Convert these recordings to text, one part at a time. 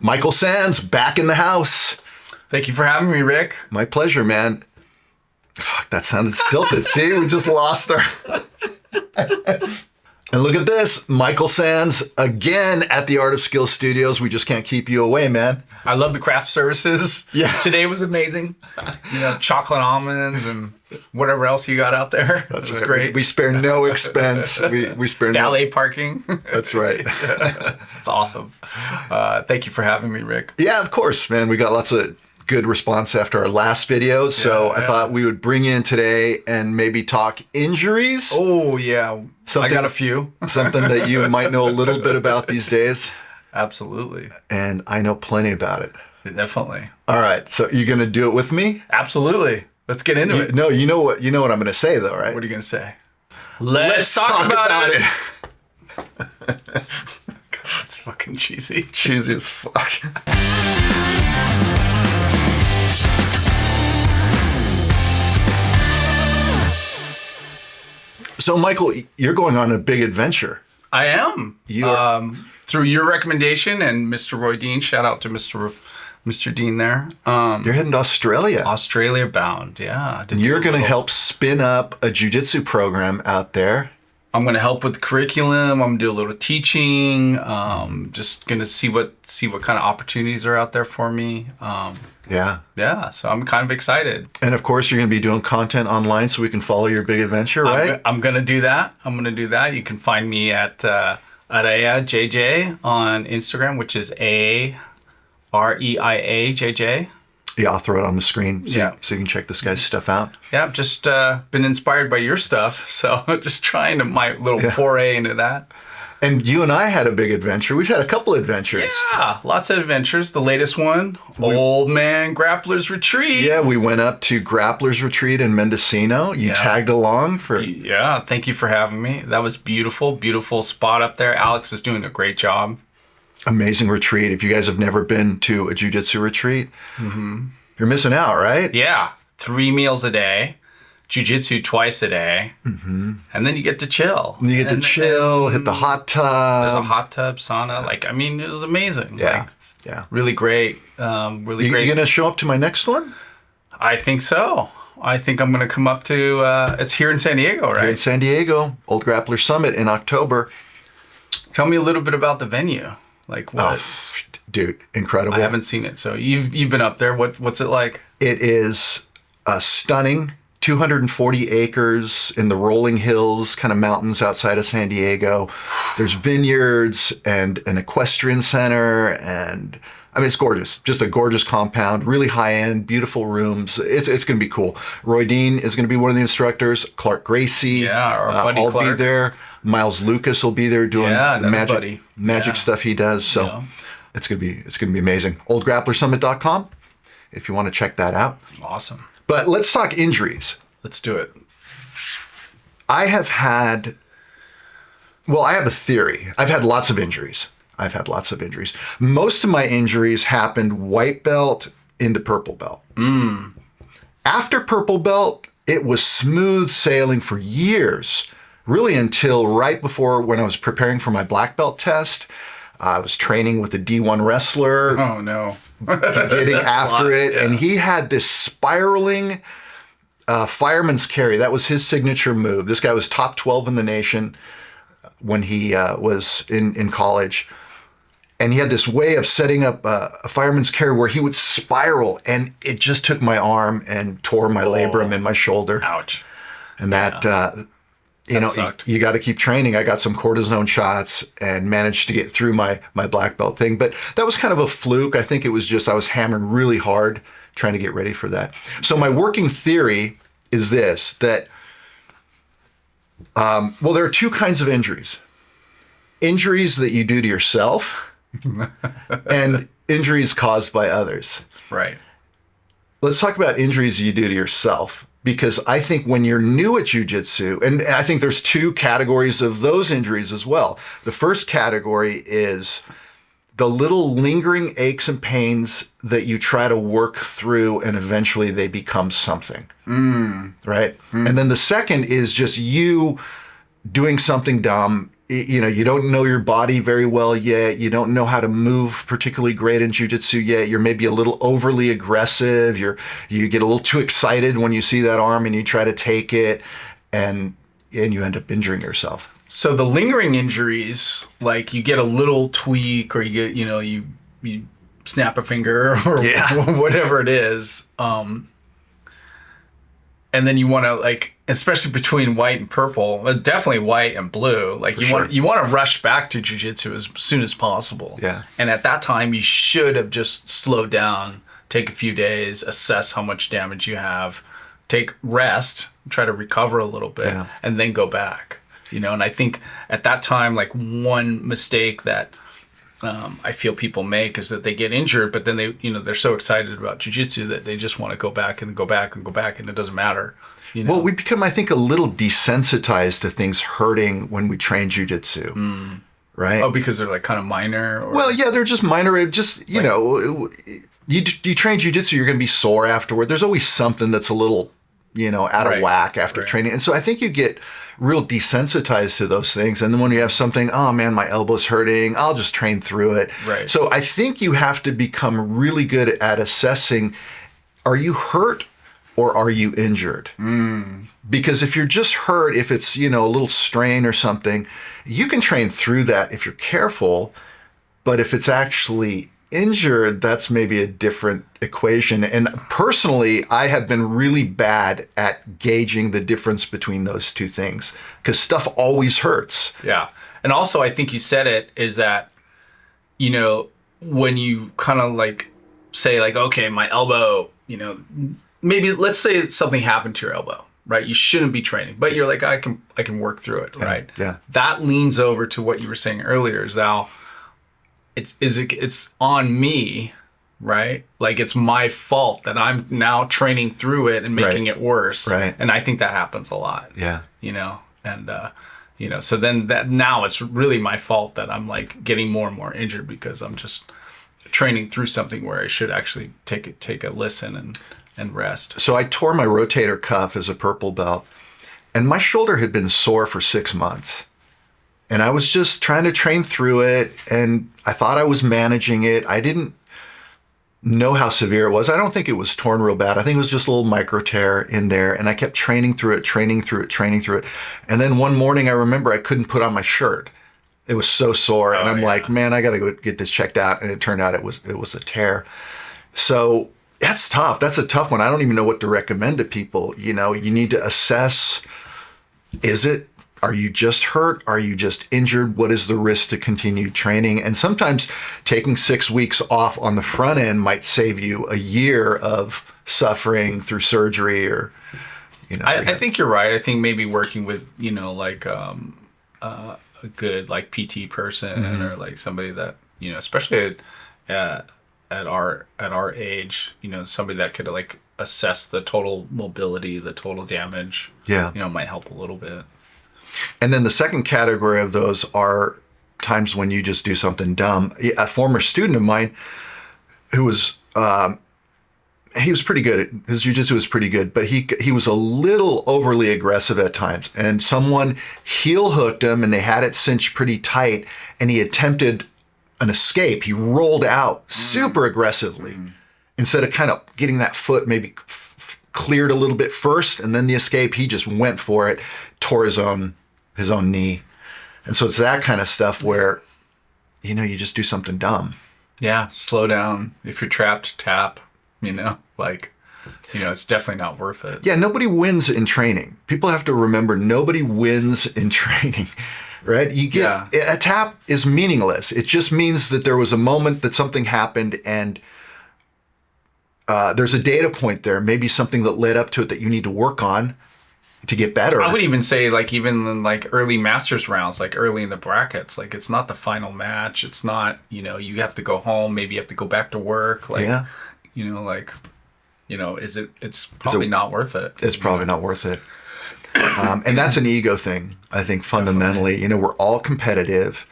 Michael Sands, back in the house. Thank you for having me, Rick. My pleasure, man. Fuck, that sounded stilted. See, we just lost our... And look at this, Michael Sands, again at the Art of Skill Studios. We just can't keep you away, man. I love the craft services. Yeah. Today was amazing. Chocolate almonds and whatever else you got out there. That's right. Great. We spare no expense. We spare valet parking. That's right. It's awesome. Thank you for having me, Rick. Yeah, of course, man. We got lots of good response after our last video. So I thought we would bring you in today and maybe talk injuries. Oh, yeah. I got a few. Something that you might know a little bit about these days. Absolutely. And I know plenty about it. Definitely. All right. So you're going to do it with me? Absolutely. Let's get into it. No, you know what I'm going to say though, right? What are you going to say? Let's talk about it. God, it's fucking cheesy. Cheesy as fuck. So, Michael, you're going on a big adventure. I am. Through your recommendation and Mr. Roy Dean, shout out to Mr. Dean there. You're heading to Australia. Australia bound, yeah. You're going to help spin up a jiu-jitsu program out there. I'm going to help with the curriculum. I'm going to do a little teaching. Just going to see what kind of opportunities are out there for me. Yeah, so I'm kind of excited. And of course, you're going to be doing content online so we can follow your big adventure, right? I'm going to do that. You can find me at AreaJJ on Instagram, which is AREIAJJ. Yeah, I'll throw it on the screen so you can check this guy's stuff out. Yeah, I've just been inspired by your stuff, so just trying to my little foray into that. And you and I had a big adventure. We've had a couple adventures. Yeah, lots of adventures. The latest one, Old Man Grappler's Retreat. Yeah, we went up to Grappler's Retreat in Mendocino. You tagged along for... Yeah, thank you for having me. That was beautiful, beautiful spot up there. Alex is doing a great job. Amazing retreat. If you guys have never been to a jiu-jitsu retreat, you're missing out, right? Yeah, 3 meals a day. Jiu-jitsu twice a day, and then you get to chill. You get to chill, hit the hot tub. There's a hot tub, sauna. It was amazing. Yeah, really great. Great. You gonna show up to my next one? I think so. I think I'm gonna come up to. It's here in San Diego, right? Here in San Diego, Old Grappler Summit in October. Tell me a little bit about the venue. Like what? Oh, dude, incredible! I haven't seen it, so you've been up there. What's it like? It is stunning. 240 acres in the rolling hills, kind of mountains outside of San Diego. There's vineyards and an equestrian center. And I mean, it's gorgeous. Just a gorgeous compound, really high end, beautiful rooms. It's going to be cool. Roy Dean is going to be one of the instructors. Clark Gracie. Yeah, our buddy Clark. I'll be there. Miles Lucas will be there doing the magic stuff he does. So it's going to be amazing. OldGrapplerSummit.com if you want to check that out. Awesome. But let's talk injuries. Let's do it. I have a theory. I've had lots of injuries. Most of my injuries happened white belt into purple belt. After purple belt, it was smooth sailing for years, really until right before when I was preparing for my black belt test. I was training with a D1 wrestler. Oh, no. Getting after it. Yeah. And he had this spiraling fireman's carry. That was his signature move. This guy was top 12 in the nation when he was in college. And he had this way of setting up a fireman's carry where he would spiral. And it just took my arm and tore my labrum in my shoulder. Ouch. And that... you got to keep training. I got some cortisone shots and managed to get through my black belt thing. But that was kind of a fluke. I think it was just I was hammering really hard trying to get ready for that. So my working theory is this, that, there are two kinds of injuries. Injuries that you do to yourself and injuries caused by others. Right. Let's talk about injuries you do to yourself. Because I think when you're new at jiu-jitsu, and I think there's two categories of those injuries as well. The first category is the little lingering aches and pains that you try to work through and eventually they become something, right? And then the second is just you doing something dumb you don't know your body very well yet. You don't know how to move particularly great in jiu-jitsu yet. You're maybe a little overly aggressive. You get a little too excited when you see that arm and you try to take it, and you end up injuring yourself. So the lingering injuries, like you get a little tweak, or you get, you snap a finger or whatever it is. And then you want to, like, especially between white and purple, definitely white and blue, like you want to rush back to jiu-jitsu as soon as possible. Yeah. And at that time, you should have just slowed down, take a few days, assess how much damage you have, take rest, try to recover a little bit, and then go back. And I think at that time, like, one mistake that I feel people make is that they get injured, but then they're so excited about jiu-jitsu that they just want to go back and go back and go back, and it doesn't matter. Well, we become, I think, a little desensitized to things hurting when we train jiu-jitsu, right? Oh, because they're like kind of minor? Or? Well, yeah, they're just minor. It just, you train jiu-jitsu, you're going to be sore afterward. There's always something that's a little, out of whack after training. And so I think you get real desensitized to those things. And then when you have something, oh man, my elbow's hurting, I'll just train through it. Right. So I think you have to become really good at assessing, are you hurt or are you injured? Because if you're just hurt, if it's, a little strain or something, you can train through that if you're careful. But if it's actually injured, that's maybe a different equation. And personally, I have been really bad at gauging the difference between those two things, because stuff always hurts. Yeah. And also, I think you said it, is that, when you kind of like say like, okay, my elbow, maybe let's say something happened to your elbow, right? You shouldn't be training, but you're like, I can work through it, right? Yeah. That leans over to what you were saying earlier, is now it's on me, right? Like, it's my fault that I'm now training through it and making it worse. Right. And I think that happens a lot. Yeah. So then now it's really my fault that I'm like getting more and more injured, because I'm just training through something where I should actually take a listen and rest. So I tore my rotator cuff as a purple belt, and my shoulder had been sore for 6 months. And I was just trying to train through it, and I thought I was managing it. I didn't know how severe it was. I don't think it was torn real bad. I think it was just a little micro tear in there, and I kept training through it. And then one morning, I remember I couldn't put on my shirt. It was so sore, and I'm like, man, I got to go get this checked out. And it turned out it was a tear. So that's tough. That's a tough one. I don't even know what to recommend to people. You need to assess, are you just hurt? Are you just injured? What is the risk to continue training? And sometimes taking 6 weeks off on the front end might save you a year of suffering through surgery, or, I think you're right. I think maybe working with, like a good like PT person, or like somebody that, especially at our age, somebody that could like assess the total mobility, the total damage, might help a little bit. And then the second category of those are times when you just do something dumb. A former student of mine who was, he was pretty good. His jiu-jitsu was pretty good, but he was a little overly aggressive at times. And someone heel hooked him, and they had it cinched pretty tight, and he attempted an escape. He rolled out super aggressively instead of kind of getting that foot maybe cleared a little bit first, and then the escape. He just went for it, tore his own knee. And so it's that kind of stuff where, you just do something dumb. Yeah. Slow down. If you're trapped, tap, it's definitely not worth it. Yeah. Nobody wins in training. People have to remember, nobody wins in training, right? A tap is meaningless. It just means that there was a moment that something happened, and there's a data point there, maybe something that led up to it that you need to work on to get better. I would even say, like, even in like early Masters rounds, like early in the brackets, like it's not the final match. It's not, you have to go home. Maybe you have to go back to work. Like, it's probably not worth it. It's probably not worth it. And that's an ego thing, I think, fundamentally. Definitely. We're all competitive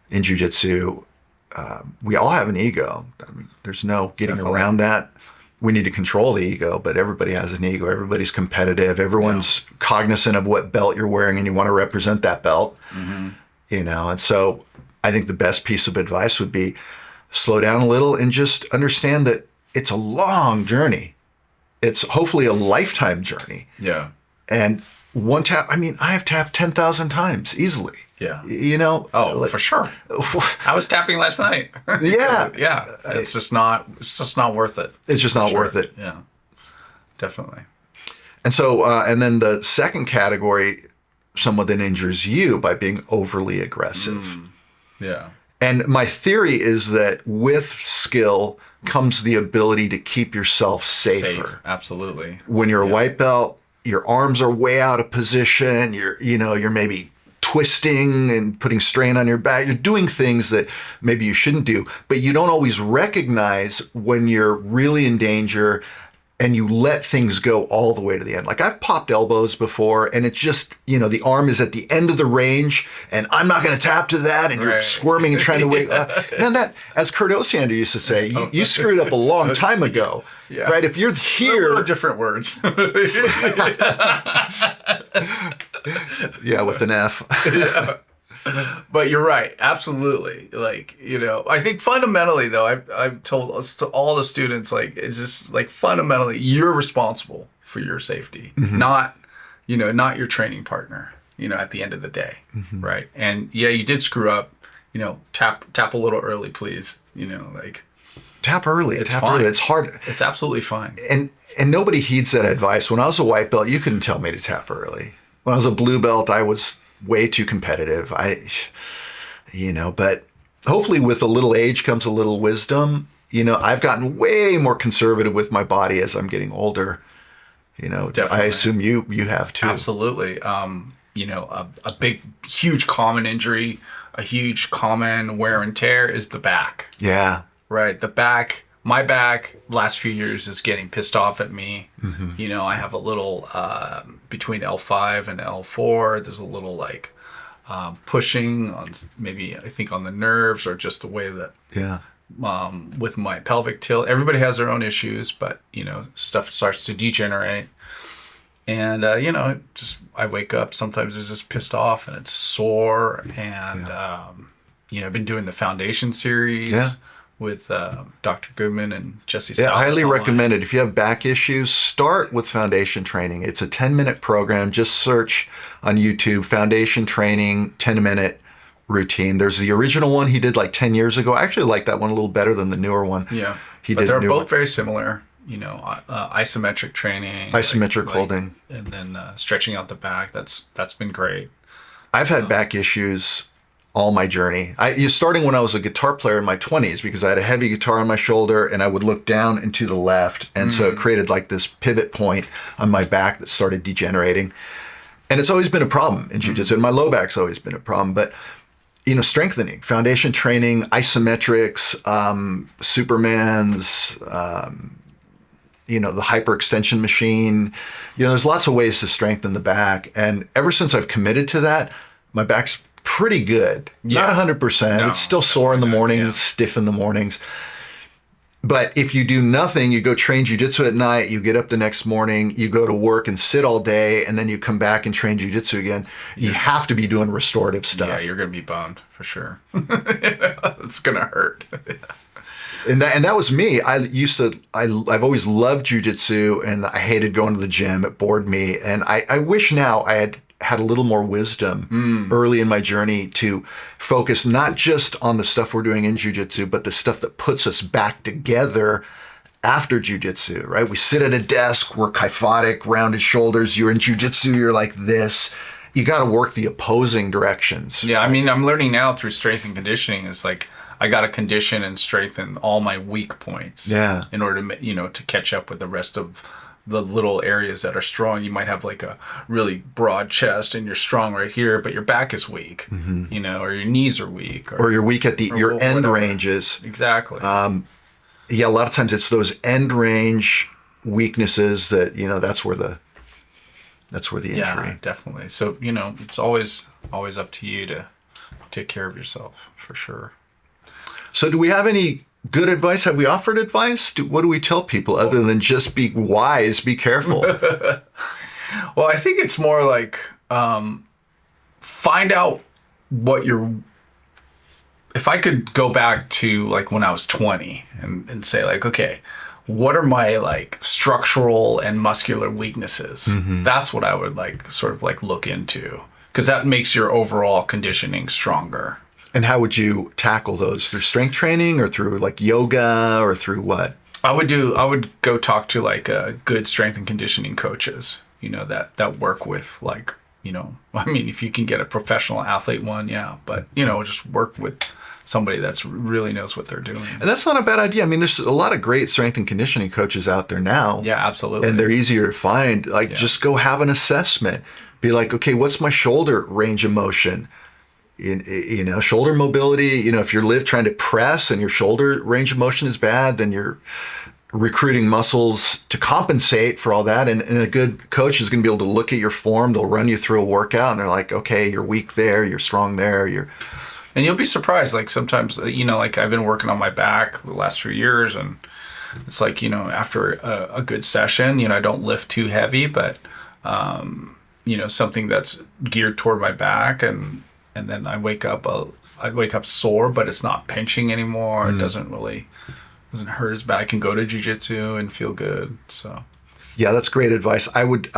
in jiu-jitsu. We all have an ego. I mean, there's no getting around that. We need to control the ego, but everybody has an ego. Everybody's competitive. Everyone's cognizant of what belt you're wearing, and you want to represent that belt. And so I think the best piece of advice would be slow down a little and just understand that it's a long journey. It's hopefully a lifetime journey. Yeah. And one tap, I have tapped 10,000 times easily. Yeah. Oh, for sure. I was tapping last night. Yeah. Yeah. It's just not worth it. It's just not worth it. Yeah. Definitely. And so, and then the second category, someone that injures you by being overly aggressive. Yeah. And my theory is that with skill comes the ability to keep yourself safer. Absolutely. When you're a white belt, your arms are way out of position. You're maybe twisting and putting strain on your back. You're doing things that maybe you shouldn't do, but you don't always recognize when you're really in danger and you let things go all the way to the end. Like I've popped elbows before and it's just, the arm is at the end of the range and I'm not going to tap to that. And you're squirming and trying to wait. Man, that, as Kurt Osiander used to say, you screwed up a long time ago, right? If you're here. Different words. Yeah, with an F. Yeah. But you're right. Absolutely. I think fundamentally though, I've told us to all the students, it's just fundamentally you're responsible for your safety, not your training partner, at the end of the day. Right. And yeah, you did screw up, tap a little early, please. Tap early. It's tap fine. early. It's hard. It's absolutely fine. And nobody heeds that advice. When I was a white belt, you couldn't tell me to tap early. When I was a blue belt, I was way too competitive. But hopefully with a little age comes a little wisdom. I've gotten way more conservative with my body as I'm getting older. Definitely. I assume you have too. Absolutely. A big, huge common injury, a huge common wear and tear is the back. Yeah. Right. The back, my back, last few years is getting pissed off at me. I have a little, between L5 and L4, there's a little pushing on maybe, I think on the nerves or just the way that, with my pelvic tilt, everybody has their own issues, but, stuff starts to degenerate. And, I wake up, sometimes it's just pissed off and it's sore. And, I've been doing the foundation series with Dr. Goodman and Jesse Salvis. Yeah, highly recommended. If you have back issues, start with foundation training. It's a 10-minute program. Just search on YouTube, foundation training, 10-minute routine. There's the original one he did 10 years ago. I actually like that one a little better than the newer one. Yeah, but they're both very similar. Isometric training. Isometric holding. And then stretching out the back. That's been great. I've had back issues all my journey. Starting when I was a guitar player in my 20s, because I had a heavy guitar on my shoulder and I would look down and to the left. And so it created this pivot point on my back that started degenerating. And it's always been a problem in jiu-jitsu. And my low back's always been a problem. But, strengthening, foundation training, isometrics, Supermans, the hyperextension machine, there's lots of ways to strengthen the back. And ever since I've committed to that, my back's pretty good. Not 100%. No, it's still sore in the mornings, stiff in the mornings. But if you do nothing, you go train jiu-jitsu at night, you get up the next morning, you go to work and sit all day, and then you come back and train jiu-jitsu again, you have to be doing restorative stuff. Yeah, you're going to be bummed for sure. It's going to hurt. And that was me. I've always loved jiu-jitsu and I hated going to the gym. It bored me. And I wish now I had a little more wisdom early in my journey to focus not just on the stuff we're doing in jiu-jitsu, but the stuff that puts us back together after jiu-jitsu, right? We sit at a desk, we're kyphotic, rounded shoulders. You're in jiu-jitsu, you're like this. You got to work the opposing directions. Yeah, I'm learning now through strength and conditioning. It's I got to condition and strengthen all my weak points. Yeah. In order to, to catch up with the rest of the little areas that are strong. You might have a really broad chest and you're strong right here, but your back is weak, or your knees are weak. Or you're weak at your end ranges. Exactly. A lot of times it's those end range weaknesses that, that's where the injury. Yeah, definitely. So, it's always up to you to take care of yourself for sure. So do we have any good advice? Have we offered advice? What do we tell people other than just be wise, be careful? Well, I think it's more find out if I could go back to like when I was 20 and say like, okay, what are my like structural and muscular weaknesses? That's what I would like sort of like look into, because that makes your overall conditioning stronger. And how would you tackle those? Through strength training or through like yoga or through what? I would go talk to like good strength and conditioning coaches, that work with like, I mean, if you can get a professional athlete one, yeah, but just work with somebody that's really knows what they're doing. And that's not a bad idea. I mean, there's a lot of great strength and conditioning coaches out there now. Yeah, absolutely. And they're easier to find. Like, just go have an assessment. Be like, okay, what's my shoulder range of motion? Shoulder mobility. If you're trying to press and your shoulder range of motion is bad, then you're recruiting muscles to compensate for all that. And a good coach is going to be able to look at your form. They'll run you through a workout and they're like, okay, you're weak there, you're strong there, And you'll be surprised, like sometimes, like I've been working on my back the last few years, and it's like, after a good session, I don't lift too heavy, but, something that's geared toward my back, and then I wake up sore, but it's not pinching anymore. It doesn't hurt as bad. I can go to jiu-jitsu and feel good. So. Yeah, that's great advice. I would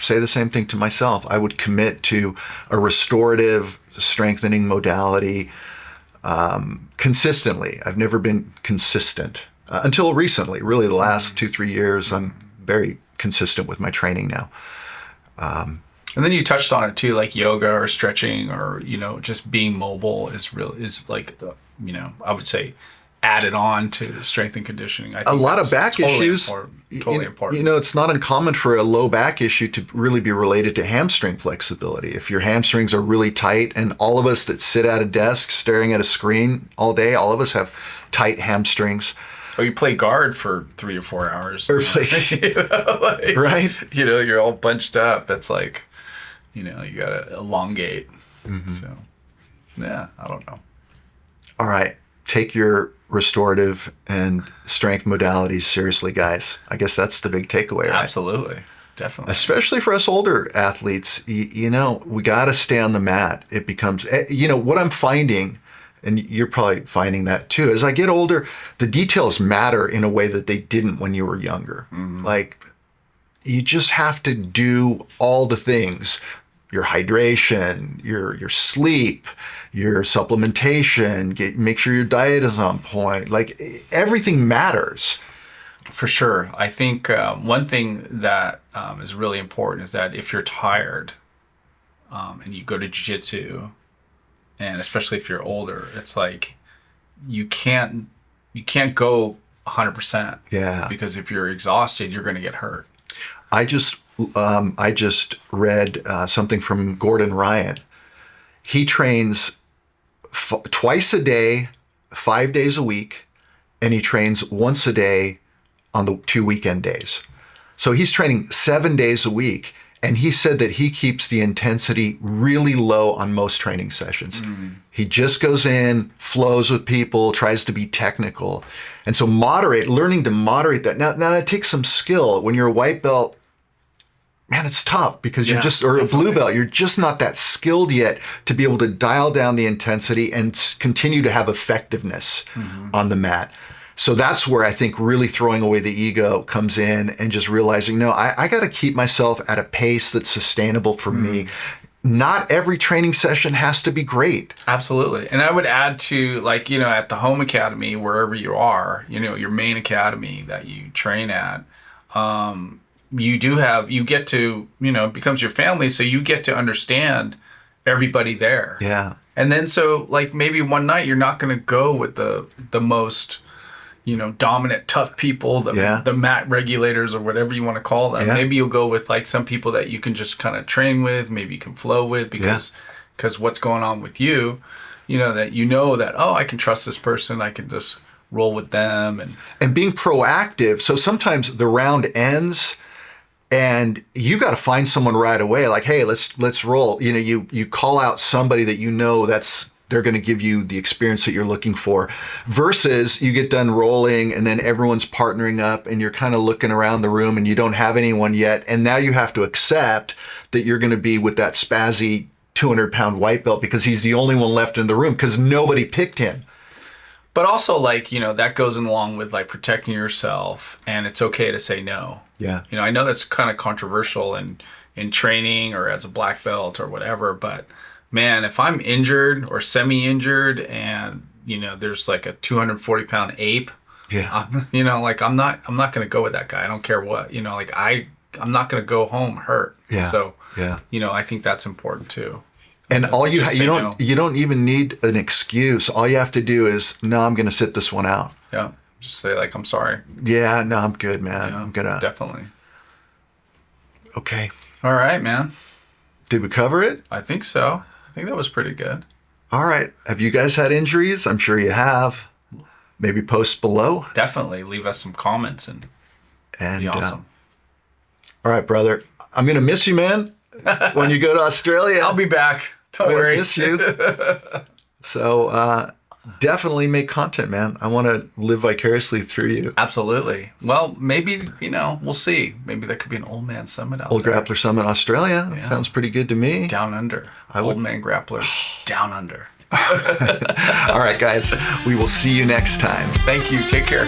say the same thing to myself. I would commit to a restorative strengthening modality consistently. I've never been consistent until recently. Really, the last 2-3 years, I'm very consistent with my training now. And then you touched on it too, like yoga or stretching or just being mobile is like I would say added on to strength and conditioning. I think a lot of back issues. Totally important. It's not uncommon for a low back issue to really be related to hamstring flexibility. If your hamstrings are really tight, and all of us that sit at a desk staring at a screen all day, all of us have tight hamstrings. Or you play guard for 3 or 4 hours. Or right? You're all bunched up. It's like, you got to elongate. So, yeah, I don't know. All right. Take your restorative and strength modalities seriously, guys. I guess that's the big takeaway, right? Absolutely. Definitely. Especially for us older athletes, we got to stay on the mat. It becomes, what I'm finding, and you're probably finding that too, as I get older, the details matter in a way that they didn't when you were younger. Like, you just have to do all the things. Your hydration, your sleep, your supplementation, make sure your diet is on point. Like, everything matters. For sure. I think one thing that is really important is that if you're tired and you go to jiu-jitsu, and especially if you're older, it's like you can't go 100%. Yeah. Because if you're exhausted, you're going to get hurt. I just read something from Gordon Ryan. He trains twice a day, 5 days a week, and he trains once a day on the 2 weekend days. So he's training 7 days a week, and he said that he keeps the intensity really low on most training sessions. He just goes in, flows with people, tries to be technical. And so learning to moderate that. Now that takes some skill. When you're a white belt, man, it's tough because you're a blue belt. You're just not that skilled yet to be able to dial down the intensity and continue to have effectiveness on the mat. So that's where I think really throwing away the ego comes in, and just realizing, no, I got to keep myself at a pace that's sustainable for me. Not every training session has to be great. Absolutely. And I would add to, like, at the home academy, wherever you are, your main academy that you train at, you get to, it becomes your family. So you get to understand everybody there. Yeah. And then, so like maybe one night you're not going to go with the most, dominant, tough people, the mat regulators or whatever you want to call them. Yeah. Maybe you'll go with like some people that you can just kind of train with, maybe you can flow with because what's going on with you, that, oh, I can trust this person. I can just roll with them. And being proactive. So sometimes the round ends and you got to find someone right away. Like, hey, let's roll. You call out somebody that they're going to give you the experience that you're looking for, versus you get done rolling and then everyone's partnering up and you're kind of looking around the room and you don't have anyone yet. And now you have to accept that you're going to be with that spazzy 200-pound white belt because he's the only one left in the room because nobody picked him. But also, like, you know, that goes along with like protecting yourself, and it's okay to say no. Yeah. You know, I know that's kind of controversial in training or as a black belt or whatever, but man, if I'm injured or semi-injured and, you know, there's like a 240-pound ape, you know, like I'm not going to go with that guy. I don't care what, you know, like I'm not going to go home hurt. Yeah. So, you know, I think that's important too. And all you no. don't even need an excuse. All you have to do is, no, I'm going to sit this one out. Yeah. Just say like, I'm sorry. Yeah, no, I'm good, man. Yeah, I'm going to. Definitely. Okay. All right, man. Did we cover it? I think so. I think that was pretty good. All right. Have you guys had injuries? I'm sure you have. Maybe post below. Definitely leave us some comments and be awesome. All right, brother. I'm going to miss you, man, when you go to Australia. I'll be back. Don't worry. I miss you. So definitely make content, man. I want to live vicariously through you. Absolutely. Well, maybe, you know, we'll see. Maybe there could be an old man summit out Old there. Grappler Summit Australia. Yeah. Sounds pretty good to me. Down under. Old man grapplers. Down under. All right, guys. We will see you next time. Thank you. Take care.